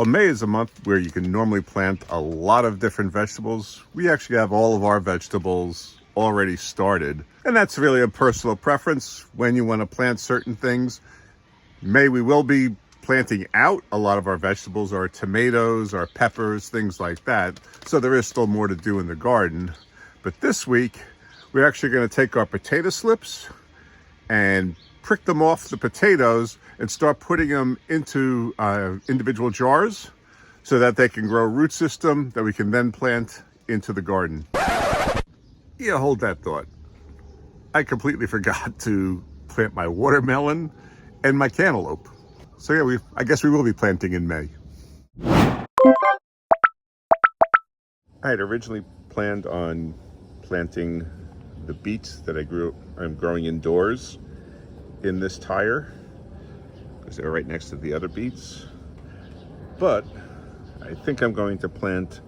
Well, May is a month where you can normally plant a lot of different vegetables. We actually have all of our vegetables already started, and that's really a personal preference when you want to plant certain things. May we will be planting out a lot of our vegetables, our tomatoes, our peppers, things like that. So there is still more to do in the garden. But this week, we're actually going to take our potato slips and prick them off the potatoes and start putting them into individual jars so that they can grow a root system that we can then plant into the garden. Yeah, hold that thought. I completely forgot to plant my watermelon and my cantaloupe. So yeah, I guess we will be planting in May. I had originally planned on planting the beets that I'm growing indoors in this tire because they're right next to the other beets. But I think I'm going to plant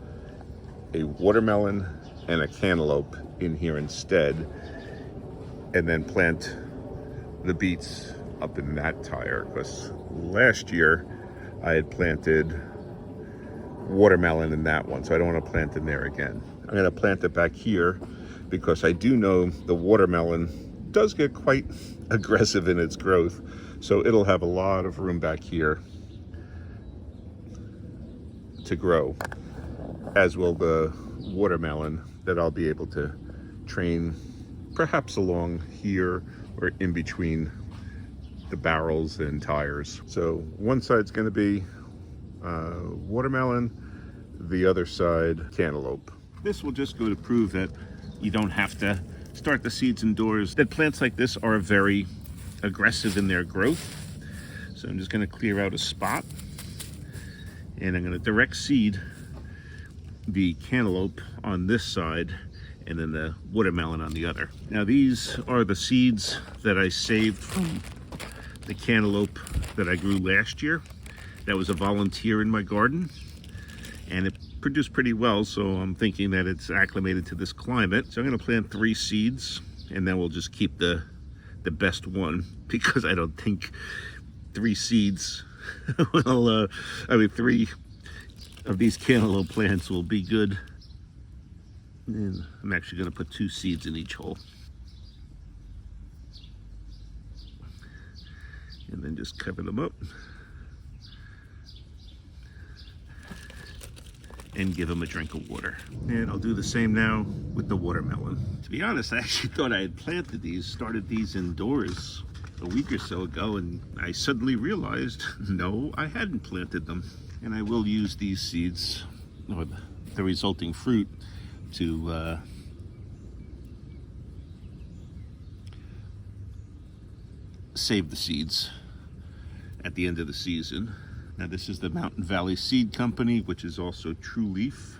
a watermelon and a cantaloupe in here instead, and then plant the beets up in that tire, because last year I had planted watermelon in that one, so I don't want to plant in there again. I'm going to plant it back here because I do know the watermelon does get quite aggressive in its growth, so it'll have a lot of room back here to grow, as will the watermelon that I'll be able to train perhaps along here or in between the barrels and tires. So one side's going to be watermelon, the other side cantaloupe. This will just go to prove that you don't have to start the seeds indoors, that plants like this are very aggressive in their growth. So I'm just going to clear out a spot, and I'm going to direct seed the cantaloupe on this side and then the watermelon on the other. Now these are the seeds that I saved from the cantaloupe that I grew last year. That was a volunteer in my garden, and it produced pretty well, so I'm thinking that it's acclimated to this climate. So I'm going to plant 3 seeds, and then we'll just keep the best one, because I don't think 3 seeds will, 3 of these cantaloupe plants will be good. And I'm actually going to put 2 seeds in each hole. And then just cover them up and give them a drink of water. And I'll do the same now with the watermelon. To be honest, I actually thought I had started these indoors a week or so ago, and I suddenly realized, no, I hadn't planted them. And I will use these seeds, or the resulting fruit, to save the seeds at the end of the season. Now this is the Mountain Valley Seed Company, which is also True Leaf.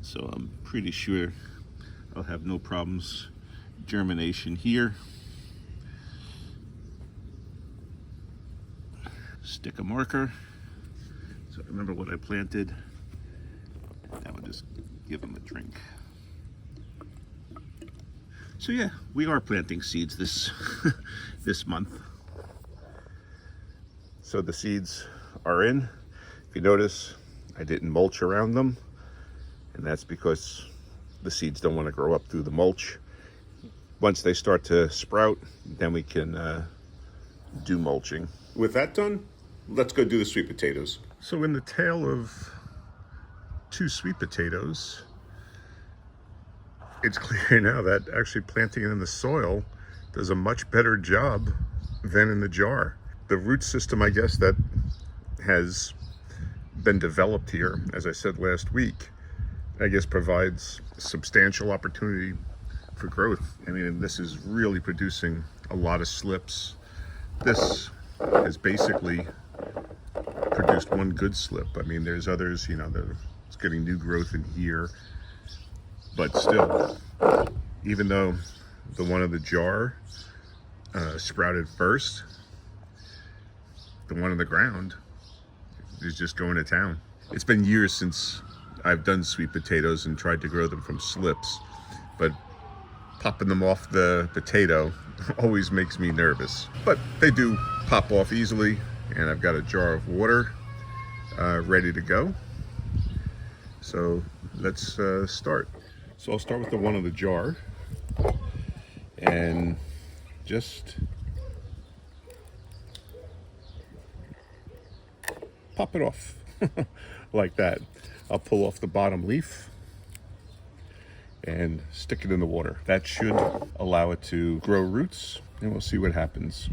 So I'm pretty sure I'll have no problems germination here. Stick a marker so I remember what I planted. That would just give them a drink. So yeah, we are planting seeds this this month. So the seeds are in. If you notice, I didn't mulch around them, and that's because the seeds don't want to grow up through the mulch. Once they start to sprout, then we can do mulching. With that done, let's go do the sweet potatoes. So in the tail of 2 sweet potatoes, it's clear now that actually planting it in the soil does a much better job than in the jar. The root system, I guess, that has been developed here, as I said last week, I guess provides substantial opportunity for growth. I mean, this is really producing a lot of slips. This has basically produced one good slip. I mean, there's others, you know, it's getting new growth in here, but still, even though the one in the jar sprouted first, the one on the ground is just going to town. It's been years since I've done sweet potatoes and tried to grow them from slips, but popping them off the potato always makes me nervous. But they do pop off easily, And I've got a jar of water ready to go. So let's start. So I'll start with the one in the jar and just pop it off like that. I'll pull off the bottom leaf and stick it in the water. That should allow it to grow roots, and we'll see what happens.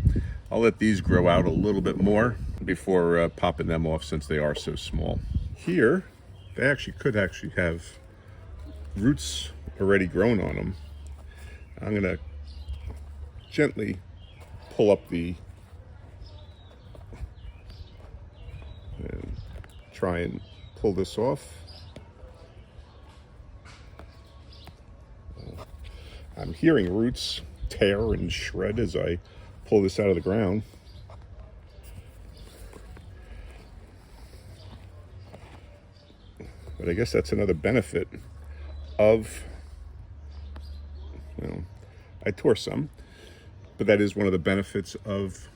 I'll let these grow out a little bit more before popping them off, since they are so small. Here, they could have roots already grown on them. I'm gonna gently pull up and try and pull this off. I'm hearing roots tear and shred as I pull this out of the ground. But I guess that's another benefit of, I tore some, but that is one of the benefits of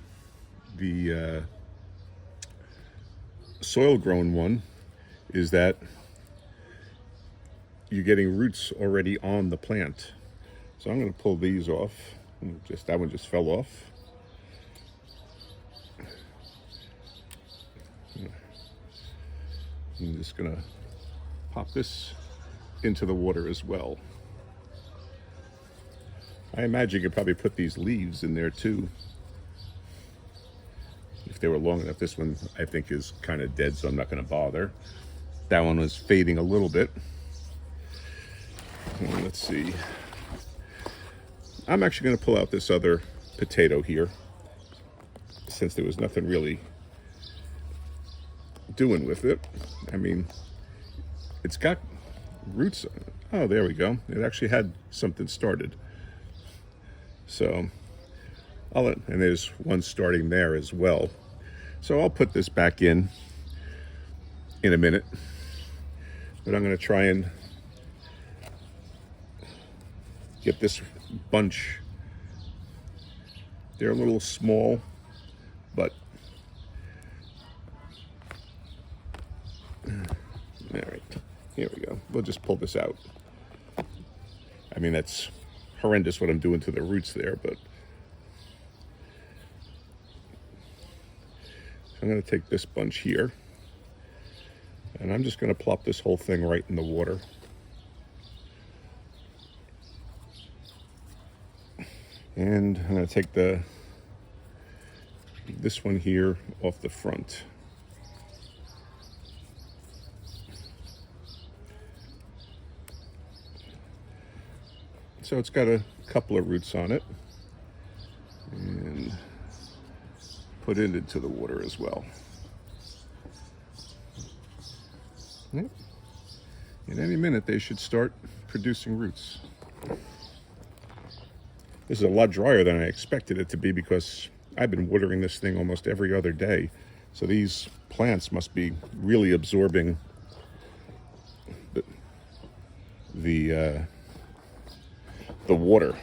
the soil grown one, is that you're getting roots already on the plant. So I'm going to pull these off. That one just fell off. I'm just going to pop this into the water as well. I imagine you could probably put these leaves in there too, if they were long enough. This one I think is kind of dead, so I'm not going to bother. That one was fading a little bit. Let's see. I'm actually going to pull out this other potato here, since there was nothing really doing with it. I mean, it's got roots. Oh, there we go. It actually had something started. So and there's one starting there as well. So I'll put this back in a minute, but I'm going to try and get this bunch. They're a little small, but all right, here we go. We'll just pull this out. I mean, that's horrendous what I'm doing to the roots there, but I'm going to take this bunch here, and I'm just going to plop this whole thing right in the water. And I'm going to take this one here off the front. So it's got a couple of roots on it, and put it into the water as well. Yep. In any minute they should start producing roots. This is a lot drier than I expected it to be, because I've been watering this thing almost every other day. So these plants must be really absorbing the water.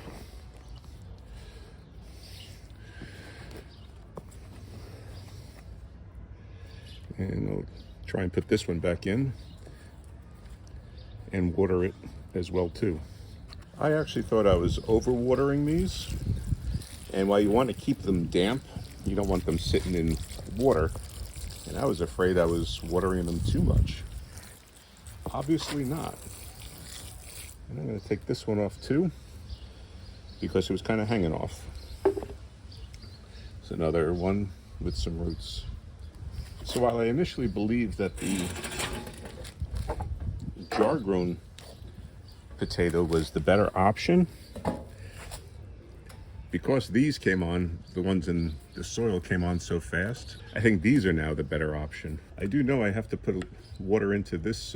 And I'll try and put this one back in and water it as well too. I actually thought I was overwatering these, and while you want to keep them damp, you don't want them sitting in water, and I was afraid I was watering them too much. Obviously not. And I'm going to take this one off too, because it was kind of hanging off. It's another one with some roots. So while I initially believed that the jar-grown potato was the better option, because these came on, the ones in the soil came on so fast, I think these are now the better option. I do know I have to put water into this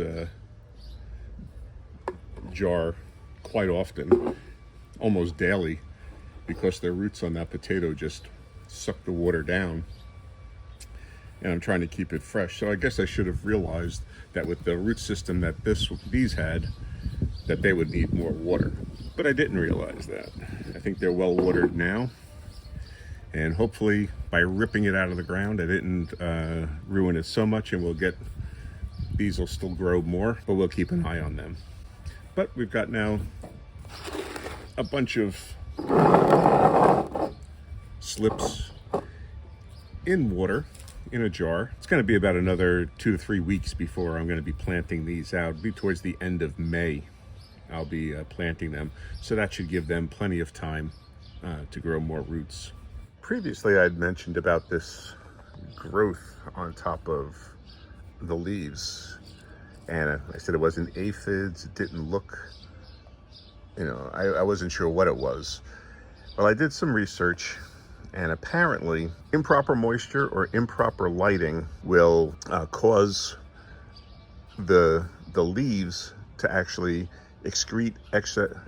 jar quite often, almost daily, because the roots on that potato just suck the water down, and I'm trying to keep it fresh. So I guess I should have realized that with the root system that these had, that they would need more water. But I didn't realize that. I think they're well watered now, And hopefully by ripping it out of the ground, I didn't ruin it so much, and these will still grow more, but we'll keep an eye on them. But we've got now a bunch of slips in water in a jar. It's going to be about another 2 to 3 weeks before I'm going to be planting these out. It'll be towards the end of May I'll be planting them, so that should give them plenty of time to grow more roots. Previously I'd mentioned about this growth on top of the leaves, and I said it wasn't aphids. It didn't look, I wasn't sure what it was. Well, I did some research, and apparently improper moisture or improper lighting will cause the leaves to actually excrete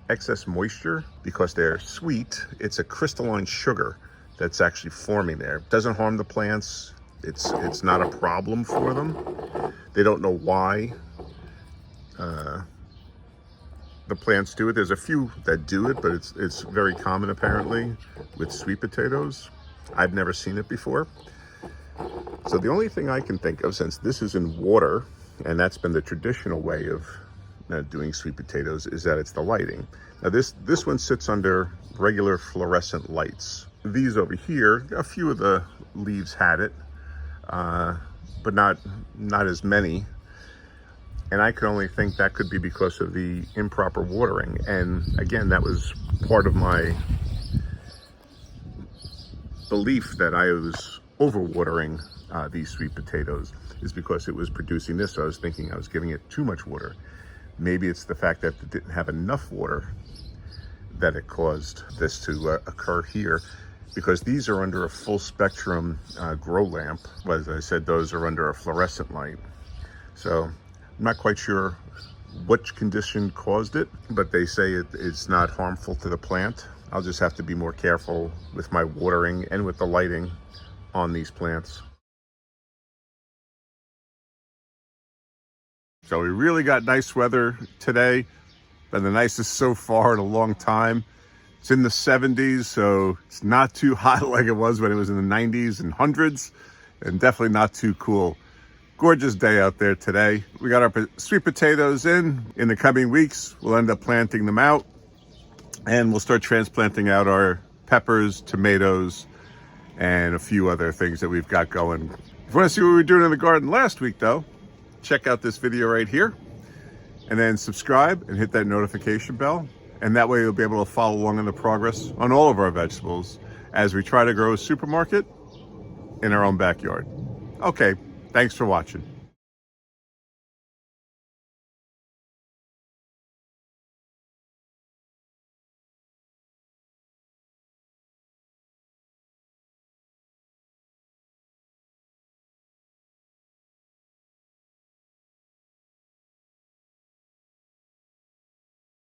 excess moisture because they're sweet. It's a crystalline sugar that's actually forming there. It doesn't harm the plants. It's not a problem for them. They don't know why the plants do it. There's a few that do it, but it's very common apparently with sweet potatoes. I've never seen it before. So the only thing I can think of, since this is in water, and that's been the traditional way of doing sweet potatoes, is that it's the lighting. Now this one sits under regular fluorescent lights. These over here, a few of the leaves had it, but not as many. And I could only think that could be because of the improper watering. And again, that was part of my belief that I was overwatering these sweet potatoes, is because it was producing this. So I was thinking I was giving it too much water. Maybe it's the fact that it didn't have enough water that it caused this to occur here, because these are under a full spectrum grow lamp. As I said, those are under a fluorescent light. So I'm not quite sure which condition caused it, but they say it's not harmful to the plant. I'll just have to be more careful with my watering and with the lighting on these plants. So we really got nice weather today. Been the nicest so far in a long time. It's in the 70s, so it's not too hot like it was when it was in the 90s and hundreds, and definitely not too cool. Gorgeous day out there today. We got our sweet potatoes in the coming weeks. We'll end up planting them out, and we'll start transplanting out our peppers, tomatoes, and a few other things that we've got going. If you want to see what we were doing in the garden last week, though, check out this video right here, and then subscribe and hit that notification bell. And that way you'll be able to follow along in the progress on all of our vegetables as we try to grow a supermarket in our own backyard. Okay, thanks for watching.